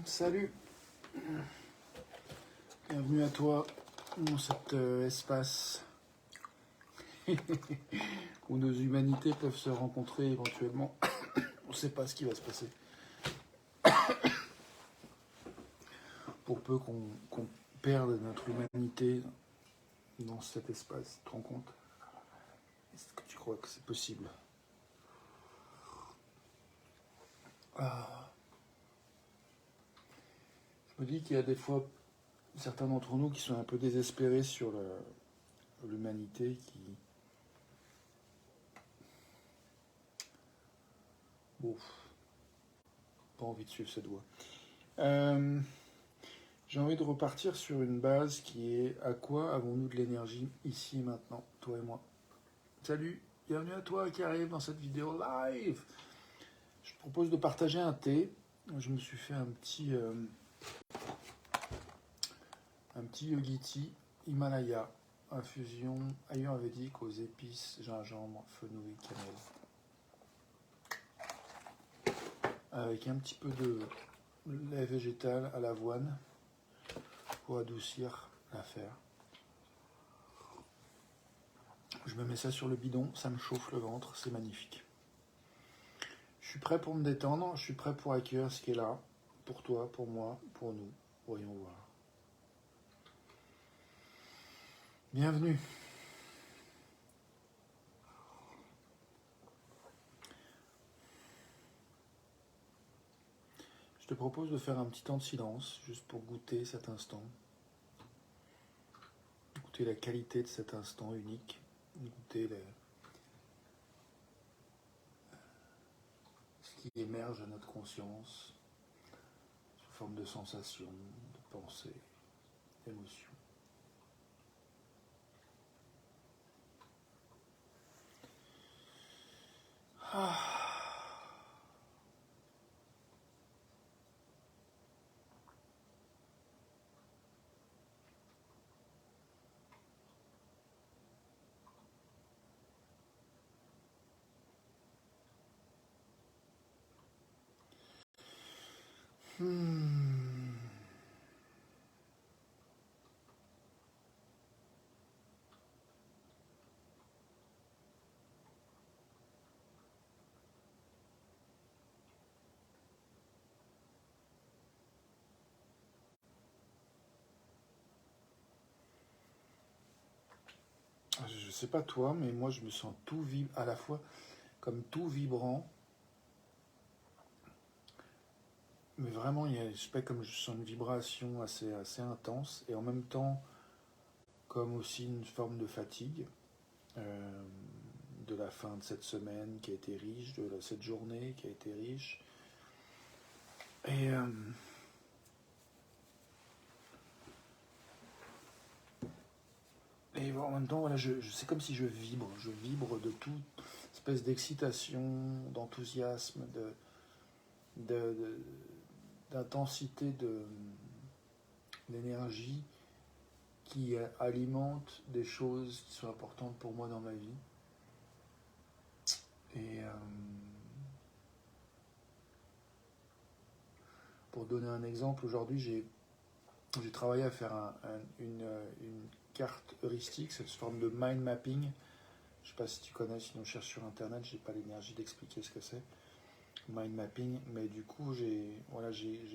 Salut, bienvenue à toi dans cet espace où nos humanités peuvent se rencontrer éventuellement. On ne sait pas ce qui va se passer. Pour peu qu'on perde notre humanité dans cet espace, tu te rends compte? Est-ce que tu crois que c'est possible? Je me dis qu'il y a des fois certains d'entre nous qui sont un peu désespérés sur l'humanité, qui... Bon, pas envie de suivre cette voie. J'ai envie de repartir sur une base qui est: à quoi avons-nous de l'énergie ici et maintenant, toi et moi? Salut, bienvenue à toi qui arrive dans cette vidéo live. Je te propose de partager un thé. Je me suis fait un petit yogi tea Himalaya, infusion ayurvédique aux épices, gingembre, fenouil, cannelle, avec un petit peu de lait végétal à l'avoine pour adoucir l'affaire. Je me mets ça sur le bidon, ça me chauffe le ventre, c'est magnifique. Je suis prêt pour me détendre, je suis prêt pour accueillir ce qui est là, pour toi, pour moi, pour nous. Voyons voir. Bienvenue. Je te propose de faire un petit temps de silence, juste pour goûter cet instant. Goûter la qualité de cet instant unique. Goûter ce qui émerge à notre conscience, sous forme de sensations, de pensées, d'émotions. Je sais pas toi, mais moi je me sens tout à la fois comme tout vibrant, mais vraiment je sais pas, comme je sens une vibration assez intense, et en même temps comme aussi une forme de fatigue de la fin de cette semaine qui a été riche, de cette journée qui a été riche. Et en même temps, voilà, c'est comme si je vibre de toute espèce d'excitation, d'enthousiasme, d'intensité, d'énergie qui alimente des choses qui sont importantes pour moi dans ma vie. Et pour donner un exemple, aujourd'hui j'ai travaillé à faire une carte heuristique, cette forme de mind mapping. Je ne sais pas si tu connais, sinon cherche sur internet, j'ai pas l'énergie d'expliquer ce que c'est. Mind mapping, mais du coup j'ai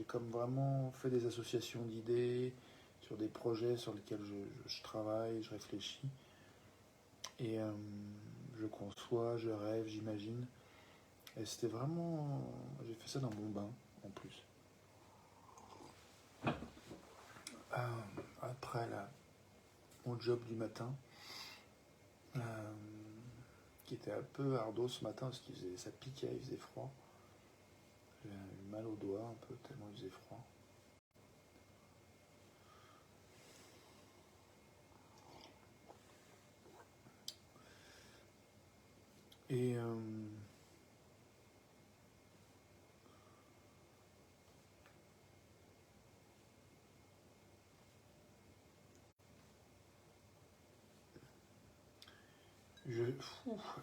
comme vraiment fait des associations d'idées sur des projets sur lesquels je travaille, je réfléchis, et je conçois, je rêve, j'imagine, et c'était vraiment, j'ai fait ça dans mon bain en plus. Après mon job du matin, qui était un peu ardo ce matin parce ça piquait, il faisait froid. J'ai eu mal au doigt un peu tellement il faisait froid. Et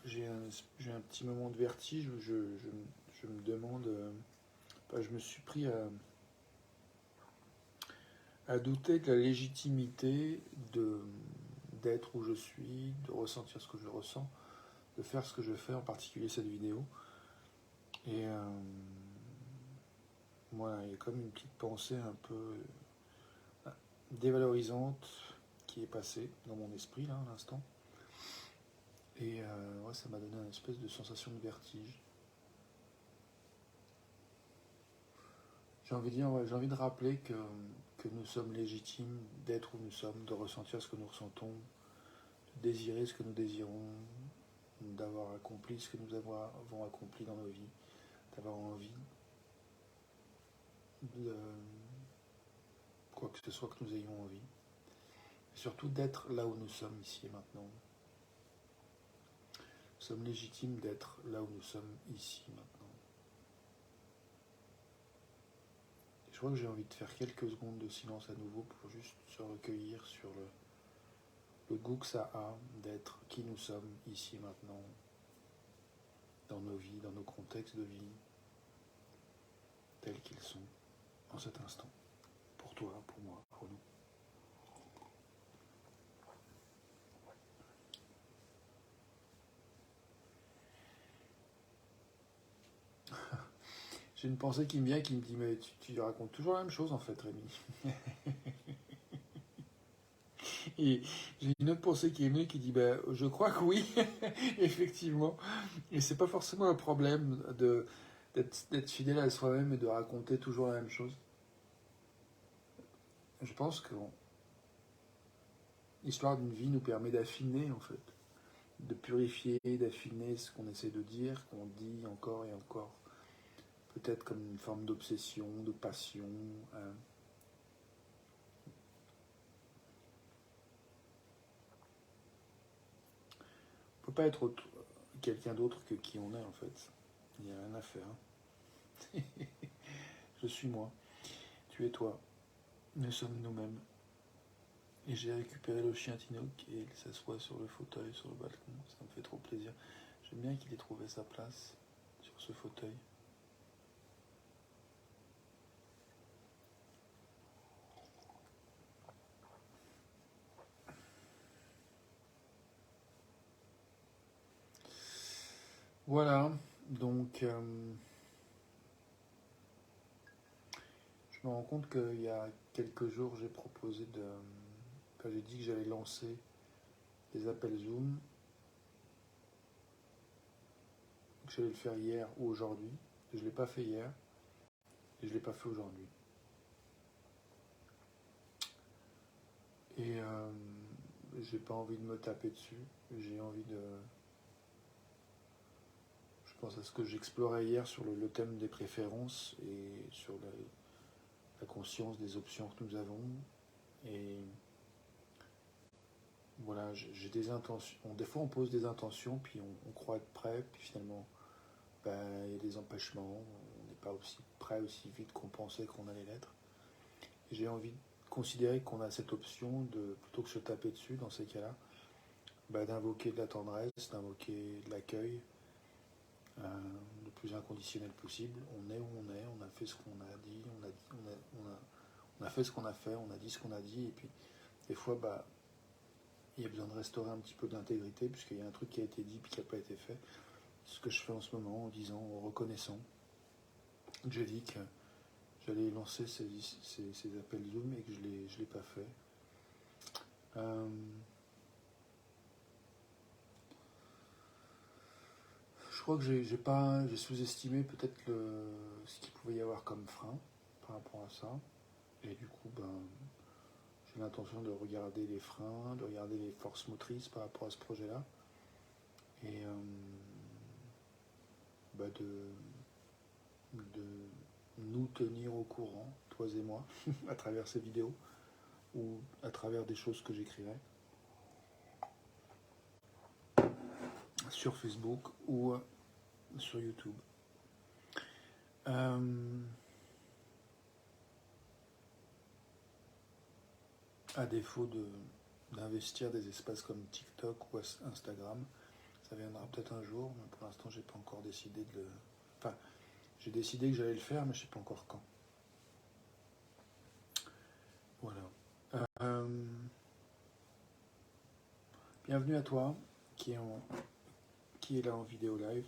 j'ai un petit moment de vertige où je me demande je me suis pris à douter de la légitimité d'être où je suis, de ressentir ce que je ressens, de faire ce que je fais, en particulier cette vidéo. Et voilà, il y a comme une petite pensée un peu dévalorisante qui est passée dans mon esprit là à l'instant. Et ouais, ça m'a donné une espèce de sensation de vertige. J'ai envie de dire, ouais, j'ai envie de rappeler que nous sommes légitimes d'être où nous sommes, de ressentir ce que nous ressentons, de désirer ce que nous désirons, d'avoir accompli ce que nous avons accompli dans nos vies, d'avoir envie de quoi que ce soit que nous ayons envie. Et surtout d'être là où nous sommes ici et maintenant. Nous sommes légitimes d'être là où nous sommes ici maintenant. Et je crois que j'ai envie de faire quelques secondes de silence à nouveau pour juste se recueillir sur le goût que ça a d'être qui nous sommes ici et maintenant, dans nos vies, dans nos contextes de vie, tels qu'ils sont en cet instant. Pour toi, pour moi, pour nous. J'ai une pensée qui me vient qui me dit mais tu racontes toujours la même chose en fait, Rémi. Et j'ai une autre pensée qui est venue qui dit bah, je crois que oui, effectivement. Et c'est pas forcément un problème d'être fidèle à soi-même et de raconter toujours la même chose. Je pense que l'histoire d'une vie nous permet d'affiner en fait, de purifier, d'affiner ce qu'on essaie de dire, qu'on dit encore et encore. Peut-être comme une forme d'obsession, de passion. On ne peut pas être quelqu'un d'autre que qui on est en fait. Il n'y a rien à faire. Je suis moi. Tu es toi. Nous sommes nous-mêmes. Et j'ai récupéré le chien Tinoc et il s'assoit sur le fauteuil, sur le balcon. Ça me fait trop plaisir. J'aime bien qu'il ait trouvé sa place sur ce fauteuil. Voilà, donc je me rends compte qu'il y a quelques jours, j'ai proposé j'ai dit que j'allais lancer des appels Zoom, que j'allais le faire hier ou aujourd'hui. Je ne l'ai pas fait hier et je ne l'ai pas fait aujourd'hui. Et j'ai pas envie de me taper dessus, j'ai envie de... Je pense à ce que j'explorais hier sur le thème des préférences et sur la conscience des options que nous avons. Et voilà, j'ai des intentions. Des fois, on pose des intentions, puis on croit être prêt, puis finalement, il y a des empêchements. On n'est pas aussi prêt aussi vite qu'on pensait qu'on allait l'être. Et j'ai envie de considérer qu'on a cette option de, plutôt que se taper dessus dans ces cas-là, d'invoquer de la tendresse, d'invoquer de l'accueil, le plus inconditionnel possible. On est où on est, on a fait ce qu'on a dit, on a fait ce qu'on a fait, on a dit ce qu'on a dit, et puis des fois, il y a besoin de restaurer un petit peu d'intégrité, puisqu'il y a un truc qui a été dit puis qui n'a pas été fait. C'est ce que je fais en ce moment, en disant, en reconnaissant que j'ai dit que j'allais lancer ces appels Zoom et que je l'ai pas fait. Je crois que j'ai sous-estimé peut-être ce qu'il pouvait y avoir comme frein par rapport à ça. Et du coup, j'ai l'intention de regarder les freins, de regarder les forces motrices par rapport à ce projet-là. Et de nous tenir au courant, toi et moi, à travers ces vidéos ou à travers des choses que j'écrirai sur Facebook ou sur YouTube. À défaut d'investir des espaces comme TikTok ou Instagram, ça viendra peut-être un jour, mais pour l'instant, j'ai pas encore décidé de le... Enfin, J'ai décidé que j'allais le faire, mais je ne sais pas encore quand. Voilà. Bienvenue à toi qui est là en vidéo live.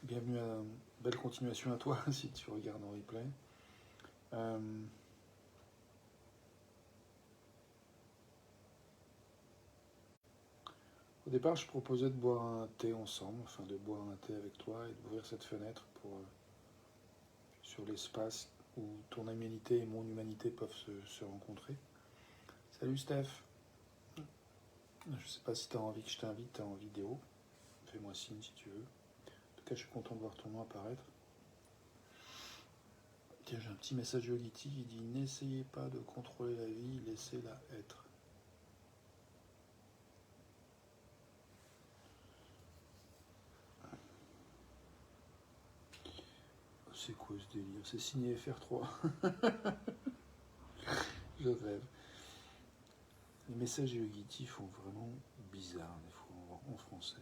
Bienvenue belle continuation à toi si tu regardes en replay. Au départ, je proposais de boire un thé ensemble, enfin de boire un thé avec toi et d'ouvrir cette fenêtre sur l'espace où ton humanité et mon humanité peuvent se rencontrer. Salut Steph. Je ne sais pas si tu as envie que je t'invite en vidéo. Fais-moi signe si tu veux. En tout cas, je suis content de voir ton nom apparaître. Tiens, j'ai un petit message de Yogiti qui dit « N'essayez pas de contrôler la vie, laissez-la être ». C'est quoi ce délire? C'est signé FR3. Je rêve. Les messages de Yogiti font vraiment bizarre des fois en français.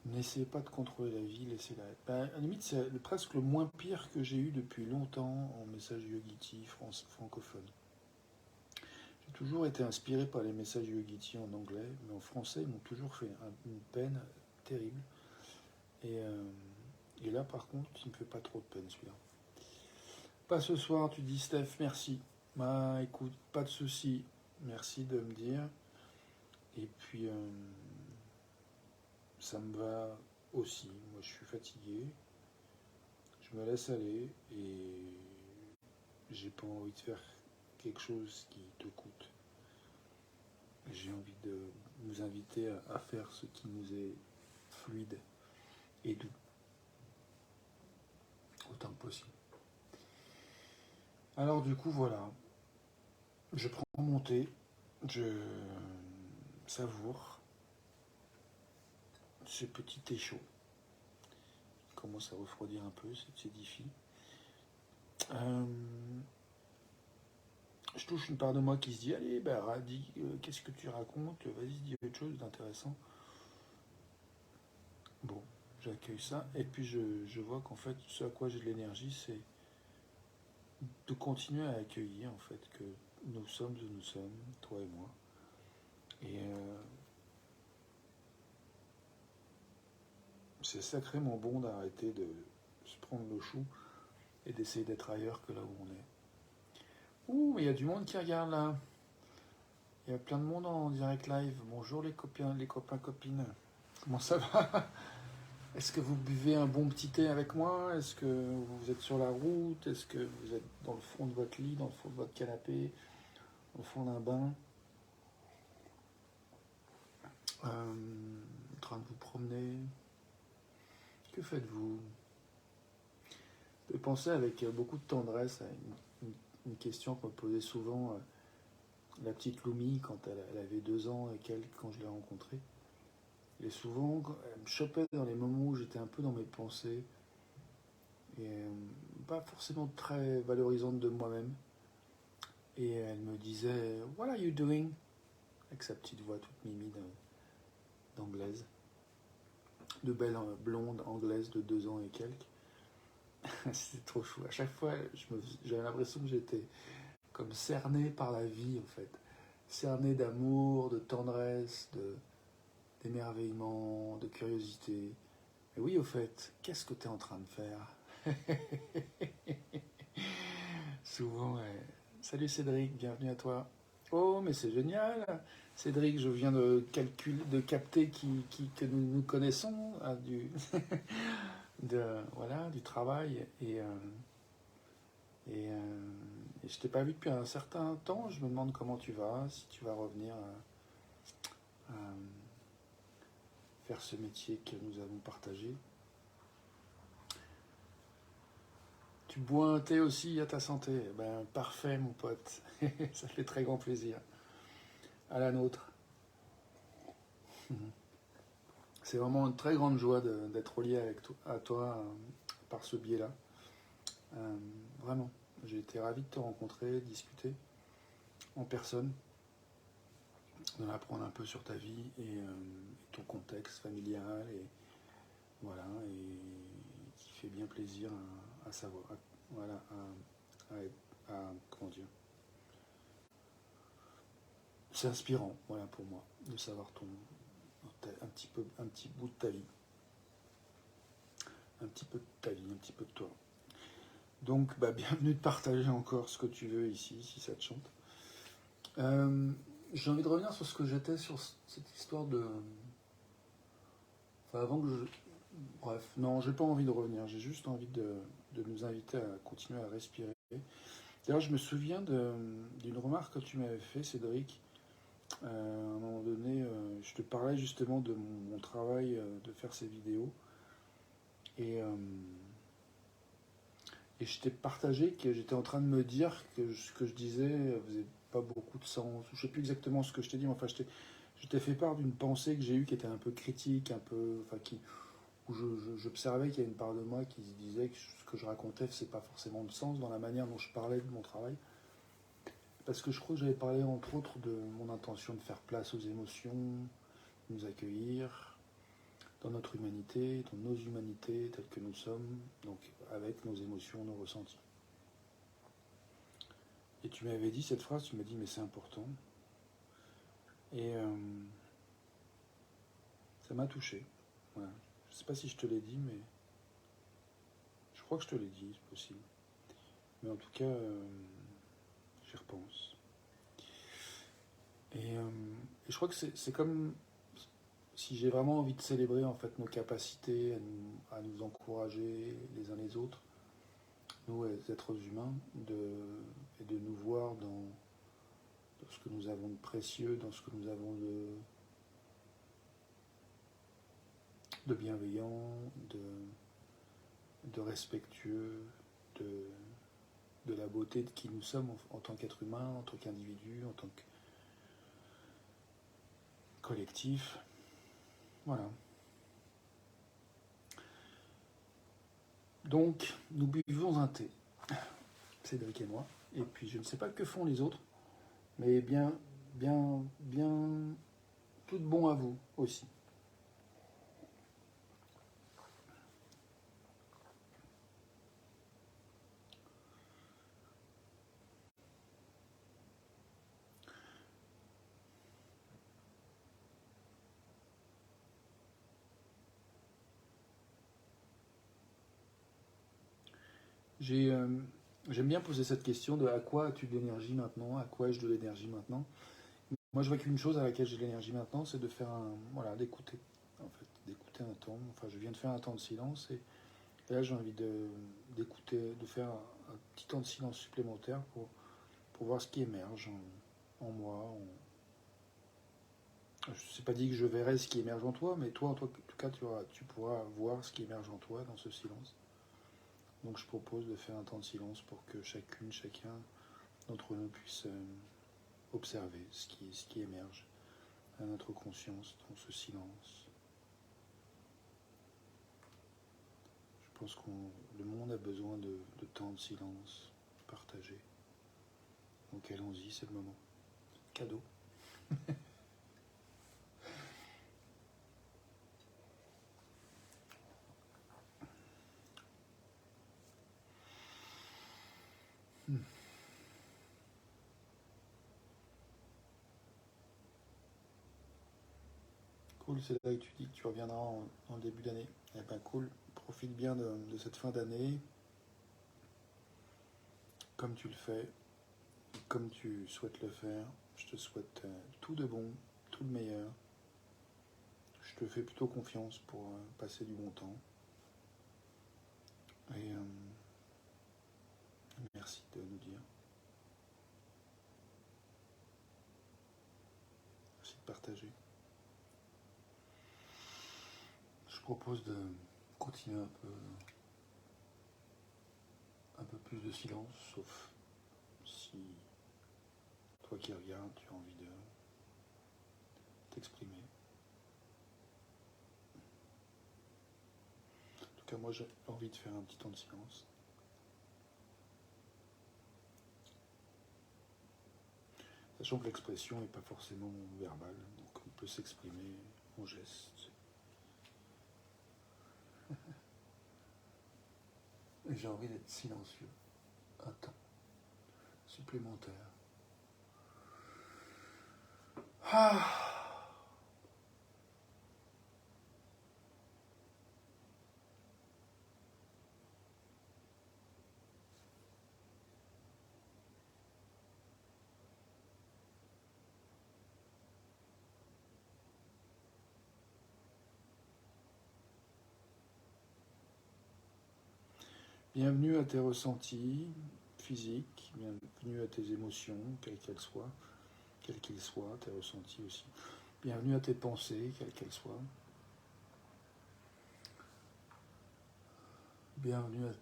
N'essayez pas de contrôler la vie, laissez-la être. Ben, à la limite, c'est presque le moins pire que j'ai eu depuis longtemps en message Yogiti francophone. J'ai toujours été inspiré par les messages Yogiti en anglais, mais en français, ils m'ont toujours fait une peine terrible. Et là, par contre, il ne me fait pas trop de peine, celui-là. Pas ce soir, tu dis, Steph, merci. Bah, écoute, pas de souci. Merci de me dire. Et puis, ça me va aussi. Moi, je suis fatigué. Je me laisse aller et j'ai pas envie de faire quelque chose qui te coûte. J'ai envie de nous inviter à faire ce qui nous est fluide et doux, autant que possible. Alors du coup, voilà, je prends mon thé, je savoure ce petit thé chaud. Il commence à refroidir un peu, c'est diffi. Je touche une part de moi qui se dit, allez, bah, dis, qu'est-ce que tu racontes? Vas-y, dis autre chose d'intéressant. Bon, j'accueille ça, et puis je vois qu'en fait, ce à quoi j'ai de l'énergie, c'est de continuer à accueillir, en fait, que nous sommes où nous sommes, toi et moi. Et c'est sacrément bon d'arrêter de se prendre le chou et d'essayer d'être ailleurs que là où on est. Ouh, il y a du monde qui regarde là. Il y a plein de monde en direct live. Bonjour les copains, copines. Comment ça va? Est-ce que vous buvez un bon petit thé avec moi? Est-ce que vous êtes sur la route? Est-ce que vous êtes dans le fond de votre lit, dans le fond de votre canapé, au fond d'un bain? En train de vous promener? Que faites-vous? Je peux penser avec beaucoup de tendresse à une question qu'on me posait souvent la petite Loumi quand elle avait 2 ans et quelques quand je l'ai rencontrée. Et souvent, elle me chopait dans les moments où j'étais un peu dans mes pensées et pas forcément très valorisante de moi-même. Et elle me disait « What are you doing ?» avec sa petite voix toute mimi d'anglaise, de belle blonde anglaise de 2 ans et quelques. C'était trop chou. À chaque fois, j'avais l'impression que j'étais comme cerné par la vie, en fait. Cerné d'amour, de tendresse, d'émerveillement, de curiosité. Et oui, au fait, qu'est-ce que tu es en train de faire? Souvent, salut Cédric, bienvenue à toi. Oh, mais c'est génial. Cédric, je viens de capter que nous connaissons du travail. Et je t'ai pas vu depuis un certain temps. Je me demande comment tu vas, si tu vas revenir à faire ce métier que nous avons partagé. Tu bois un thé aussi à ta santé? Ben, parfait, mon pote. Ça fait très grand plaisir. À la nôtre. C'est vraiment une très grande joie d'être lié à toi par ce biais-là. Vraiment. J'ai été ravi de te rencontrer, discuter en personne, d'en apprendre un peu sur ta vie et ton contexte familial voilà, et qui fait bien plaisir à savoir, voilà, comment dire, c'est inspirant, voilà, pour moi, de savoir un petit bout de ta vie, un petit peu de ta vie, un petit peu de toi. Donc, bah, bienvenue de partager encore ce que tu veux ici, si ça te chante. J'ai envie de revenir sur ce que j'étais, sur cette histoire de... Enfin, avant que je... Bref, non, j'ai pas envie de revenir, j'ai juste envie de nous inviter à continuer à respirer. D'ailleurs, je me souviens d'une remarque que tu m'avais fait, Cédric. À un moment donné, je te parlais justement de mon travail de faire ces vidéos. Et, euh, et je t'ai partagé que j'étais en train de me dire que ce que je disais faisait pas beaucoup de sens. Je sais plus exactement ce que je t'ai dit, mais enfin, je t'ai fait part d'une pensée que j'ai eue qui était un peu critique, un peu, enfin, où j'observais qu'il y a une part de moi qui se disait que ce que je racontais, c'est pas forcément de sens dans la manière dont je parlais de mon travail. Parce que je crois que j'avais parlé entre autres de mon intention de faire place aux émotions, de nous accueillir dans notre humanité, dans nos humanités telles que nous sommes, donc avec nos émotions, nos ressentis. Et tu m'avais dit cette phrase, tu m'as dit mais c'est important. Et ça m'a touché. Voilà. Je ne sais pas si je te l'ai dit, mais je crois que je te l'ai dit, c'est possible. Mais en tout cas, j'y repense. Et je crois que c'est comme si j'ai vraiment envie de célébrer en fait nos capacités à nous encourager les uns les autres, nous les êtres humains, et de nous voir dans ce que nous avons de précieux, dans ce que nous avons de bienveillant, de respectueux, de la beauté de qui nous sommes en tant qu'être humain, en tant qu'individu, en tant que collectif. Voilà. Donc, nous buvons un thé, Cédric et moi, et puis je ne sais pas que font les autres, mais bien, bien, bien, tout de bon à vous aussi. J'ai, euh, J'aime bien poser cette question de à quoi as-tu de l'énergie maintenant, à quoi ai-je de l'énergie maintenant. Moi, je vois qu'une chose à laquelle j'ai de l'énergie maintenant, c'est de faire voilà, d'écouter, en fait, d'écouter un temps. Enfin, je viens de faire un temps de silence et là, j'ai envie d'écouter, de faire un petit temps de silence supplémentaire pour voir ce qui émerge en moi. Je ne sais pas dit que je verrai ce qui émerge en toi, mais toi, en tout cas, tu pourras voir ce qui émerge en toi dans ce silence. Donc, je propose de faire un temps de silence pour que chacune, chacun d'entre nous puisse observer ce qui émerge à notre conscience dans ce silence. Je pense que le monde a besoin de temps de silence partagé. Donc allons-y, c'est le moment. Cadeau. Cool, c'est là que tu dis que tu reviendras en début d'année. Eh ben cool, profite bien de cette fin d'année, comme tu le fais, comme tu souhaites le faire. Je te souhaite tout de bon, tout le meilleur. Je te fais plutôt confiance pour passer du bon temps. Et merci de nous dire. Merci de partager. Je propose de continuer un peu plus de silence, sauf si toi qui regardes, tu as envie de t'exprimer. En tout cas, moi j'ai envie de faire un petit temps de silence. Sachant que l'expression n'est pas forcément verbale, donc on peut s'exprimer en gestes. Et j'ai envie d'être silencieux. Un temps supplémentaire. Ah. Bienvenue à tes ressentis physiques, bienvenue à tes émotions, quelles qu'elles soient, tes ressentis aussi. Bienvenue à tes pensées, quelles qu'elles soient. Bienvenue à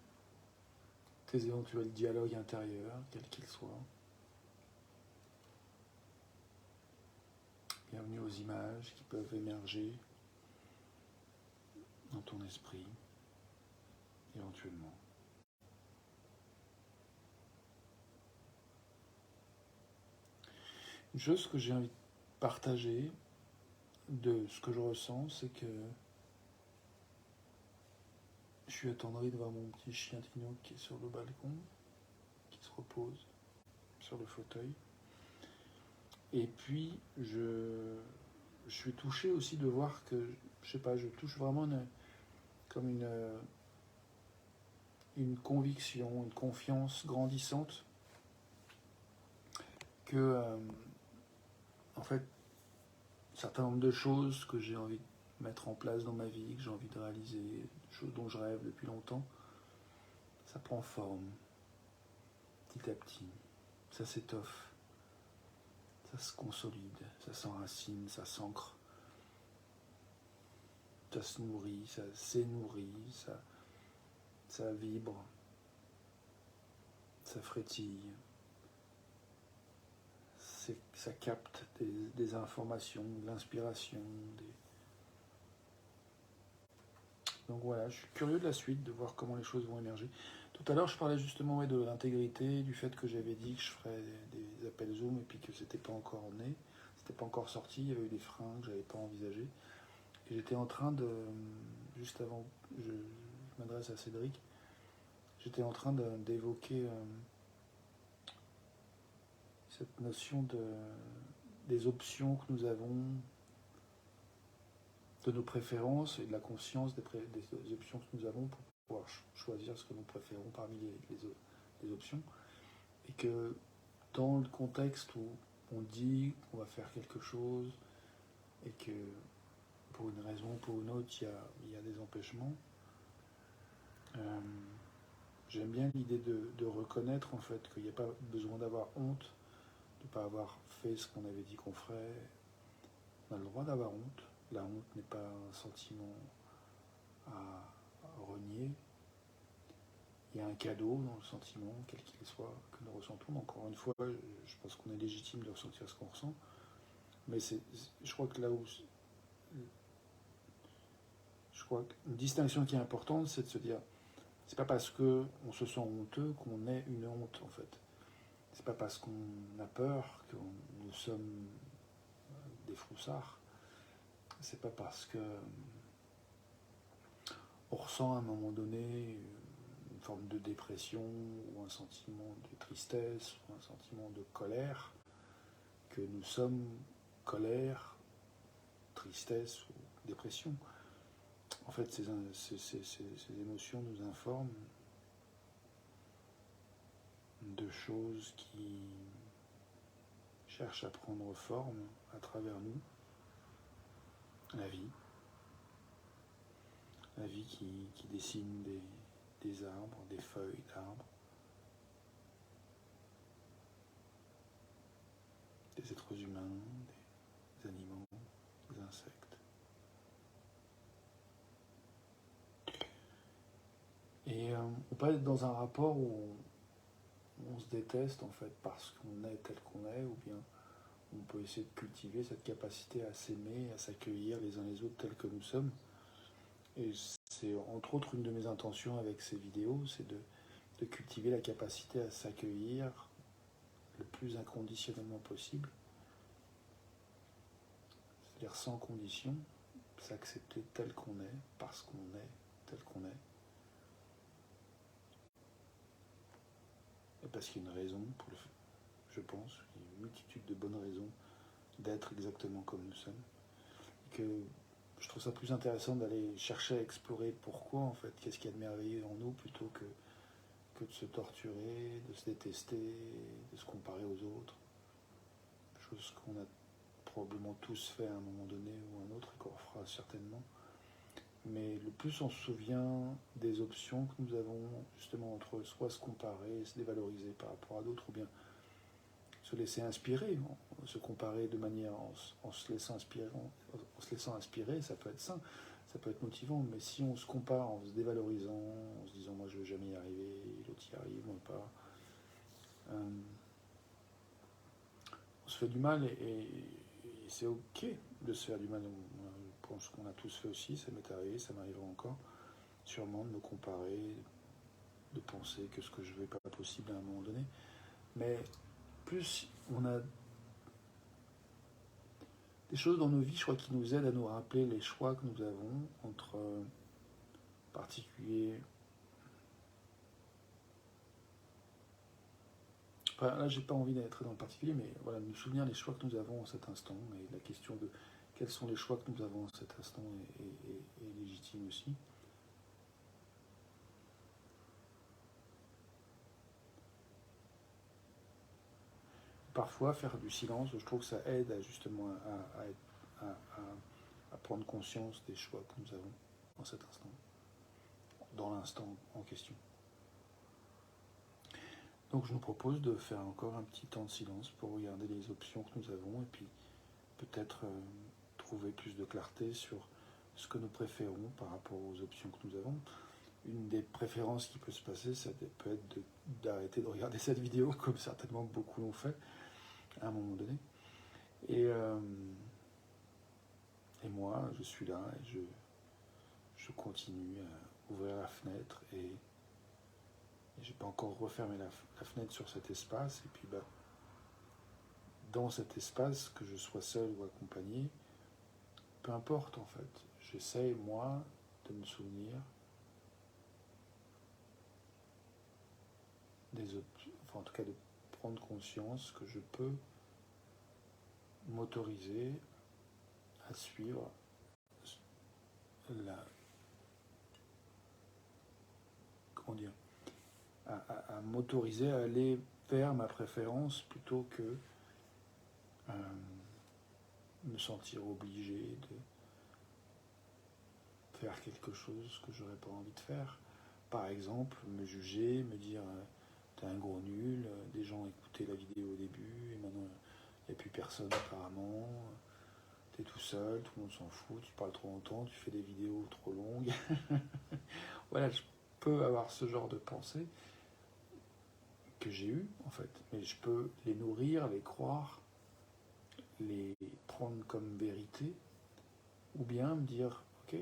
tes éventuels dialogues intérieurs, quels qu'ils soient. Bienvenue aux images qui peuvent émerger dans ton esprit, éventuellement. Une chose que j'ai envie de partager de ce que je ressens, c'est que je suis attendri de voir mon petit chien Tino qui est sur le balcon, qui se repose sur le fauteuil. Et puis, je suis touché aussi de voir que, je sais pas, je touche vraiment comme une conviction, une confiance grandissante que, en fait, un certain nombre de choses que j'ai envie de mettre en place dans ma vie, que j'ai envie de réaliser, des choses dont je rêve depuis longtemps, ça prend forme, petit à petit, ça s'étoffe, ça se consolide, ça s'enracine, ça s'ancre, ça se nourrit, ça s'énourrit, ça vibre, ça frétille, ça capte des informations, de l'inspiration. Donc voilà, je suis curieux de la suite, de voir comment les choses vont émerger. Tout à l'heure, je parlais justement de l'intégrité, du fait que j'avais dit que je ferais des appels Zoom et puis que c'était pas encore né, c'était pas encore sorti, il y avait eu des freins que j'avais pas envisagés. Et j'étais en train de, juste avant, je m'adresse à Cédric, j'étais en train d'évoquer cette notion des options que nous avons, de nos préférences et de la conscience des options que nous avons pour pouvoir choisir ce que nous préférons parmi les options. Et que dans le contexte où on dit qu'on va faire quelque chose et que pour une raison ou pour une autre, il y a des empêchements, j'aime bien l'idée de reconnaître en fait qu'il n'y a pas besoin d'avoir honte de ne pas avoir fait ce qu'on avait dit qu'on ferait. On a le droit d'avoir honte. La honte n'est pas un sentiment à renier. Il y a un cadeau dans le sentiment, quel qu'il soit, que nous ressentons. Encore une fois, je pense qu'on est légitime de ressentir ce qu'on ressent. Mais je crois que là où... Je crois qu'une distinction qui est importante, c'est de se dire, c'est pas parce qu'on se sent honteux qu'on est une honte, en fait. C'est pas parce qu'on a peur que nous sommes des froussards. C'est pas parce que on ressent à un moment donné une forme de dépression ou un sentiment de tristesse ou un sentiment de colère que nous sommes colère, tristesse ou dépression. En fait, ces émotions nous informent de choses qui cherchent à prendre forme à travers nous. La vie qui dessine des arbres, des feuilles d'arbres, des êtres humains, des animaux, des insectes. Et on peut être dans un rapport où on se déteste en fait parce qu'on est tel qu'on est, ou bien on peut essayer de cultiver cette capacité à s'aimer, à s'accueillir les uns les autres tels que nous sommes. Et c'est entre autres une de mes intentions avec ces vidéos, c'est de cultiver la capacité à s'accueillir le plus inconditionnellement possible, c'est-à-dire sans condition, s'accepter tel qu'on est, parce qu'on est tel qu'on est, et parce qu'il y a une raison, je pense, il y a une multitude de bonnes raisons d'être exactement comme nous sommes. Et que je trouve ça plus intéressant d'aller chercher à explorer pourquoi, en fait, qu'est-ce qu'il y a de merveilleux en nous, plutôt que de se torturer, de se détester, de se comparer aux autres. Chose qu'on a probablement tous fait à un moment donné ou un autre, et qu'on fera certainement. Mais le plus on se souvient des options que nous avons, justement, entre soit se comparer, se dévaloriser par rapport à d'autres, ou bien se laisser inspirer, se comparer de manière en se laissant inspirer, ça peut être sain, ça peut être motivant, mais si on se compare en se dévalorisant, en se disant moi je ne vais jamais y arriver, l'autre y arrive, moi pas, on se fait du mal et c'est ok de se faire du mal. Je pense qu'on a tous fait aussi, ça m'est arrivé, ça m'arrivera encore, sûrement de me comparer, de penser que ce que je veux n'est pas possible à un moment donné, mais plus on a des choses dans nos vies, je crois, qui nous aident à nous rappeler les choix que nous avons entre particuliers. Enfin, là, j'ai pas envie d'être dans le particulier, mais voilà, nous souvenir des choix que nous avons en cet instant, et la question de quels sont les choix que nous avons en cet instant est légitime aussi. Parfois, faire du silence, je trouve que ça aide justement à prendre conscience des choix que nous avons en cet instant, dans l'instant en question. Donc je nous propose de faire encore un petit temps de silence pour regarder les options que nous avons et puis peut-être trouver plus de clarté sur ce que nous préférons par rapport aux options que nous avons. Une des préférences qui peut se passer, ça peut être d'arrêter de regarder cette vidéo, comme certainement beaucoup l'ont fait à un moment donné. Et moi, je suis là et je continue à ouvrir la fenêtre et je n'ai pas encore refermé la fenêtre sur cet espace. Et puis, dans cet espace, que je sois seul ou accompagné, peu importe en fait. J'essaie, moi, de me souvenir des options, enfin en tout cas de prendre conscience que je peux m'autoriser à suivre à m'autoriser à aller vers ma préférence plutôt que me sentir obligé de faire quelque chose que j'aurais pas envie de faire. Par exemple, me juger, me dire t'es un gros nul, des gens écoutaient la vidéo au début et maintenant il n'y a plus personne apparemment, t'es tout seul, tout le monde s'en fout, tu parles trop longtemps, tu fais des vidéos trop longues. Voilà, je peux avoir ce genre de pensée que j'ai eu en fait, mais je peux les nourrir, les croire, les prendre comme vérité, ou bien me dire ok,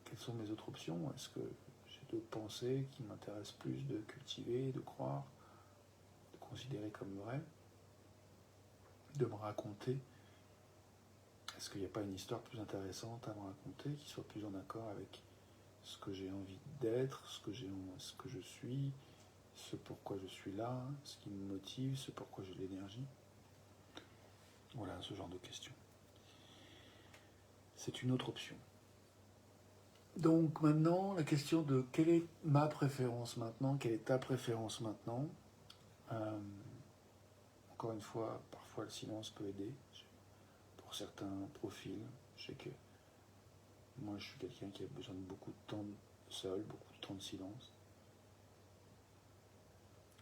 quelles sont mes autres options? Est-ce que j'ai d'autres pensées qui m'intéressent plus de cultiver, de croire, de considérer comme vrai, de me raconter? Est-ce qu'il n'y a pas une histoire plus intéressante à me raconter, qui soit plus en accord avec ce que j'ai envie d'être, ce que je suis, ce pourquoi je suis là, ce qui me motive, ce pourquoi j'ai de l'énergie? Voilà, ce genre de questions. C'est une autre option. Donc maintenant, la question de quelle est ma préférence maintenant, quelle est ta préférence maintenant. Encore une fois, parfois le silence peut aider. Pour certains profils, je sais que moi je suis quelqu'un qui a besoin de beaucoup de temps seul, beaucoup de temps de silence.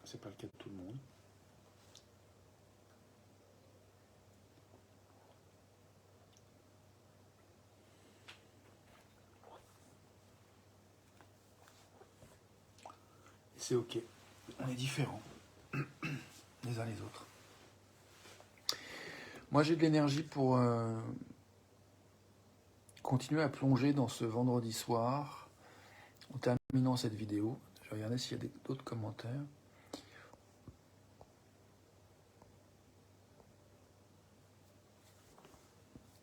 C'est pas le cas de tout le monde. Et c'est ok. On est différents les uns les autres. Moi j'ai de l'énergie pour continuer à plonger dans ce vendredi soir en terminant cette vidéo. Je vais regarder s'il y a d'autres commentaires.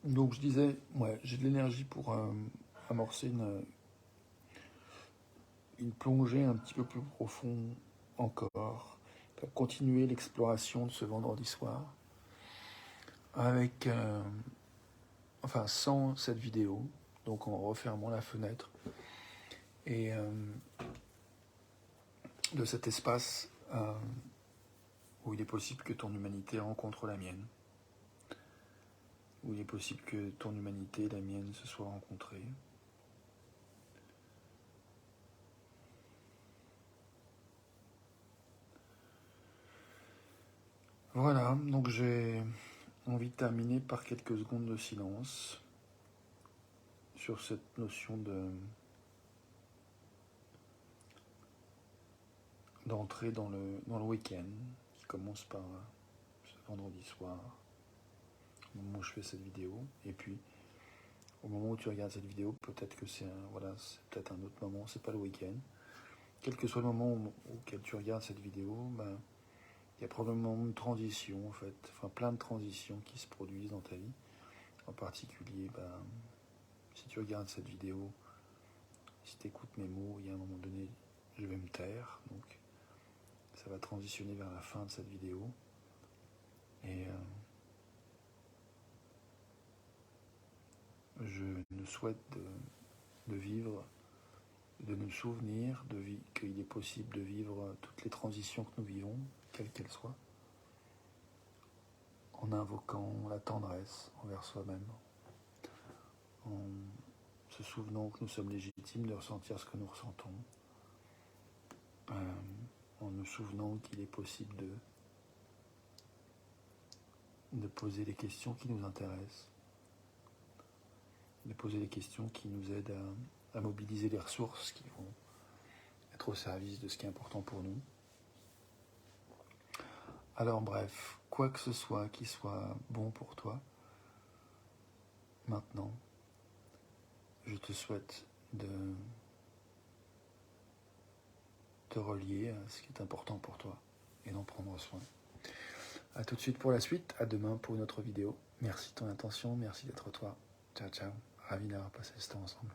Donc je disais, ouais, j'ai de l'énergie pour amorcer une plongée un petit peu plus profonde encore, pour continuer l'exploration de ce vendredi soir, avec, sans cette vidéo, donc en refermant la fenêtre, et de cet espace où il est possible que ton humanité rencontre la mienne, où il est possible que ton humanité et la mienne se soient rencontrées. Voilà, donc j'ai envie de terminer par quelques secondes de silence sur cette notion d'entrer dans le week-end qui commence par ce vendredi soir, au moment où je fais cette vidéo, et puis au moment où tu regardes cette vidéo, peut-être que c'est peut-être un autre moment, c'est pas le week-end. Quel que soit le moment auquel tu regardes cette vidéo, il y a probablement une transition en fait, plein de transitions qui se produisent dans ta vie. En particulier, si tu regardes cette vidéo, si tu écoutes mes mots, il y a un moment donné, je vais me taire, donc ça va transitionner vers la fin de cette vidéo. Et je nous souhaite de vivre, de nous souvenir qu'il est possible de vivre toutes les transitions que nous vivons, quelles qu'elles soient, en invoquant la tendresse envers soi-même, en se souvenant que nous sommes légitimes de ressentir ce que nous ressentons, en nous souvenant qu'il est possible de poser les questions qui nous intéressent, de poser les questions qui nous aident à mobiliser les ressources qui vont être au service de ce qui est important pour nous. Alors bref, quoi que ce soit qui soit bon pour toi, maintenant, je te souhaite de te relier à ce qui est important pour toi et d'en prendre soin. A tout de suite pour la suite, à demain pour une autre vidéo. Merci de ton attention, merci d'être toi. Ciao, ciao. Ravi d'avoir passé ce temps ensemble.